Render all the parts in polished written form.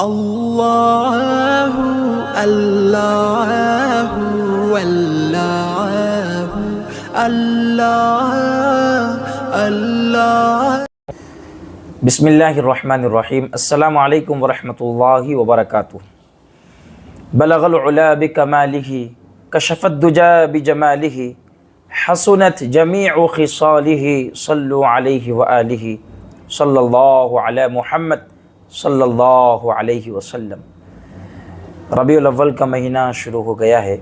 اللہ اللہ اللہ اللہ اللہ۔ بسم اللہ الرحمن الرحیم۔ السلام علیکم ورحمۃ اللہ وبرکاتہ۔ بلغ العلا بکمالہ، کشف الدجا بجمالہ، حسنت جمیع خصالہ، صلوا علیہ وآلہ، صلی اللہ علی محمد صلی اللہ علیہ وسلم۔ ربیع الاول کا مہینہ شروع ہو گیا ہے،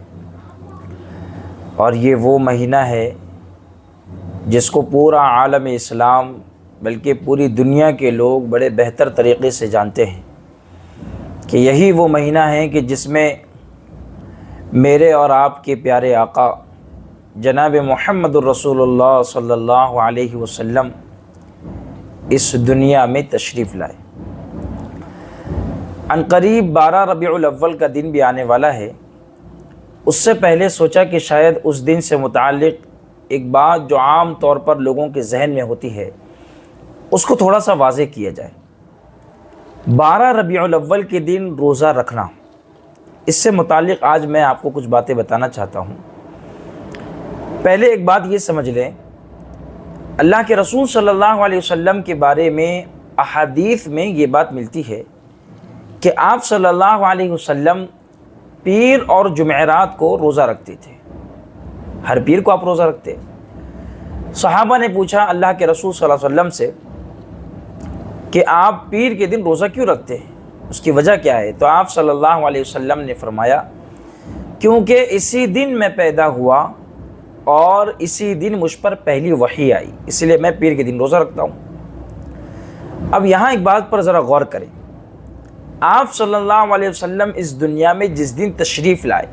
اور یہ وہ مہینہ ہے جس کو پورا عالم اسلام بلکہ پوری دنیا کے لوگ بڑے بہتر طریقے سے جانتے ہیں کہ یہی وہ مہینہ ہے کہ جس میں میرے اور آپ کے پیارے آقا جناب محمد الرسول اللہ صلی اللہ علیہ وسلم اس دنیا میں تشریف لائے۔ عنقریب 12 ربیع الاول کا دن بھی آنے والا ہے۔ اس سے پہلے سوچا کہ شاید اس دن سے متعلق ایک بات جو عام طور پر لوگوں کے ذہن میں ہوتی ہے اس کو تھوڑا سا واضح کیا جائے۔ 12 ربیع الاول کے دن روزہ رکھنا، اس سے متعلق آج میں آپ کو کچھ باتیں بتانا چاہتا ہوں۔ پہلے ایک بات یہ سمجھ لیں، اللہ کے رسول صلی اللہ علیہ وسلم کے بارے میں احادیث میں یہ بات ملتی ہے کہ آپ صلی اللہ علیہ وسلم پیر اور جمعرات کو روزہ رکھتے تھے۔ ہر پیر کو آپ روزہ رکھتے۔ صحابہ نے پوچھا اللہ کے رسول صلی اللہ علیہ وسلم سے کہ آپ پیر کے دن روزہ کیوں رکھتے ہیں، اس کی وجہ کیا ہے؟ تو آپ صلی اللہ علیہ وسلم نے فرمایا کیونکہ اسی دن میں پیدا ہوا اور اسی دن مجھ پر پہلی وحی آئی، اس لیے میں پیر کے دن روزہ رکھتا ہوں۔ اب یہاں ایک بات پر ذرا غور کریں، آپ صلی اللہ علیہ وسلم اس دنیا میں جس دن تشریف لائے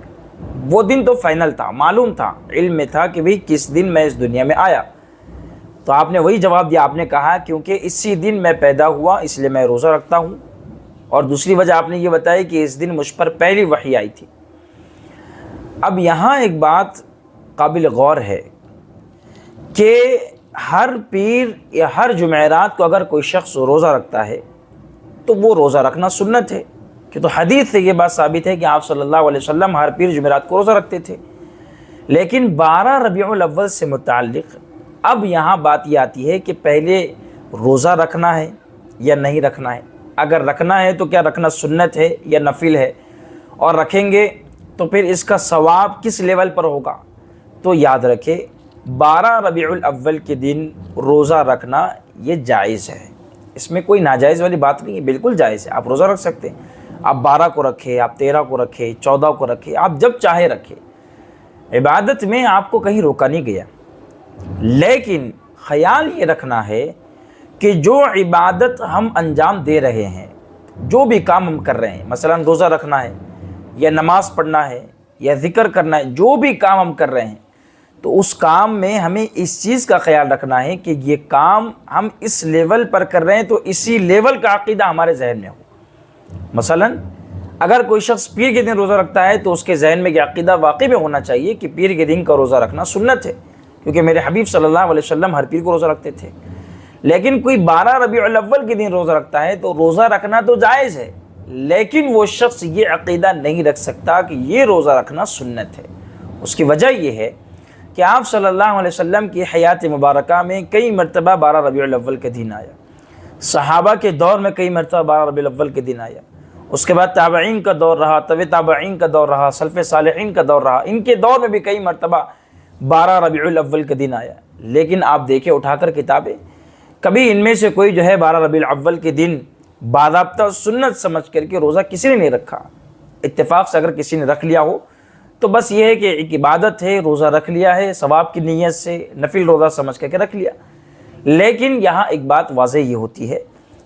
وہ دن تو فائنل تھا، معلوم تھا، علم میں تھا کہ بھئی کس دن میں اس دنیا میں آیا، تو آپ نے وہی جواب دیا، آپ نے کہا کیونکہ اسی دن میں پیدا ہوا اس لیے میں روزہ رکھتا ہوں، اور دوسری وجہ آپ نے یہ بتائی کہ اس دن مجھ پر پہلی وحی آئی تھی۔ اب یہاں ایک بات قابل غور ہے کہ ہر پیر یا ہر جمعرات کو اگر کوئی شخص روزہ رکھتا ہے تو وہ روزہ رکھنا سنت ہے، کہ تو حدیث سے یہ بات ثابت ہے کہ آپ صلی اللہ علیہ وسلم ہر پیر جمعرات کو روزہ رکھتے تھے۔ لیکن 12 ربیع الاول سے متعلق اب یہاں بات یہ آتی ہے کہ پہلے روزہ رکھنا ہے یا نہیں رکھنا ہے۔ اگر رکھنا ہے تو کیا رکھنا سنت ہے یا نفل ہے، اور رکھیں گے تو پھر اس کا ثواب کس لیول پر ہوگا؟ تو یاد رکھیں 12 ربیع الاول کے دن روزہ رکھنا یہ جائز ہے، اس میں کوئی ناجائز والی بات نہیں ہے، بالکل جائز ہے، آپ روزہ رکھ سکتے ہیں۔ آپ 12 کو رکھیں، آپ 13 کو رکھیں، 14 کو رکھیں، آپ جب چاہے رکھیں، عبادت میں آپ کو کہیں روکا نہیں گیا۔ لیکن خیال یہ رکھنا ہے کہ جو عبادت ہم انجام دے رہے ہیں، جو بھی کام ہم کر رہے ہیں، مثلا روزہ رکھنا ہے یا نماز پڑھنا ہے یا ذکر کرنا ہے، جو بھی کام ہم کر رہے ہیں تو اس کام میں ہمیں اس چیز کا خیال رکھنا ہے کہ یہ کام ہم اس لیول پر کر رہے ہیں تو اسی لیول کا عقیدہ ہمارے ذہن میں ہو۔ مثلا اگر کوئی شخص پیر کے دن روزہ رکھتا ہے تو اس کے ذہن میں یہ عقیدہ واقعی میں ہونا چاہیے کہ پیر کے دن کا روزہ رکھنا سنت ہے، کیونکہ میرے حبیب صلی اللہ علیہ وسلم ہر پیر کو روزہ رکھتے تھے۔ لیکن کوئی 12 ربیع الاول کے دن روزہ رکھتا ہے تو روزہ رکھنا تو جائز ہے، لیکن وہ شخص یہ عقیدہ نہیں رکھ سکتا کہ یہ روزہ رکھنا سنت ہے۔ اس کی وجہ یہ ہے کہ آپ صلی اللہ علیہ وسلم کی حیات مبارکہ میں کئی مرتبہ 12 ربیع الاول کے دن آیا، صحابہ کے دور میں کئی مرتبہ 12 ربیع الاول کے دن آیا، اس کے بعد تابعین کا دور رہا، طب تابعین کا دور رہا، سلف صالحین کا دور رہا، ان کے دور میں بھی کئی مرتبہ 12 ربیع الاول کے دن آیا۔ لیکن آپ دیکھیں اٹھا کر کتابیں، کبھی ان میں سے کوئی جو ہے 12 ربیع الاول کے دن باضابطہ سنت سمجھ کر کے روزہ کسی نے نہیں رکھا۔ اتفاق سے اگر کسی نے رکھ لیا ہو تو بس یہ ہے کہ ایک عبادت ہے، روزہ رکھ لیا ہے ثواب کی نیت سے، نفل روزہ سمجھ کر کے رکھ لیا۔ لیکن یہاں ایک بات واضح یہ ہوتی ہے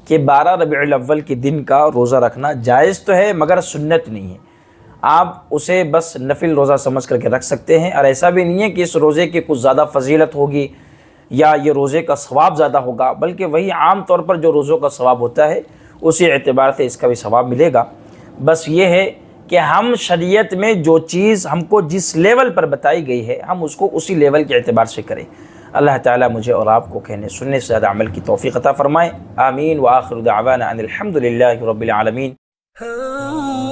کہ 12 ربیع الاول کے دن کا روزہ رکھنا جائز تو ہے مگر سنت نہیں ہے، آپ اسے بس نفل روزہ سمجھ کر کے رکھ سکتے ہیں، اور ایسا بھی نہیں ہے کہ اس روزے کی کچھ زیادہ فضیلت ہوگی یا یہ روزے کا ثواب زیادہ ہوگا، بلکہ وہی عام طور پر جو روزوں کا ثواب ہوتا ہے اسی اعتبار سے اس کا بھی ثواب ملے گا۔ بس یہ ہے کہ ہم شریعت میں جو چیز ہم کو جس لیول پر بتائی گئی ہے ہم اس کو اسی لیول کے اعتبار سے کریں۔ اللہ تعالیٰ مجھے اور آپ کو کہنے سننے سے زیادہ عمل کی توفیق عطا فرمائے۔ آمین۔ وآخر دعوانا ان الحمد للہ رب العالمین۔ Oh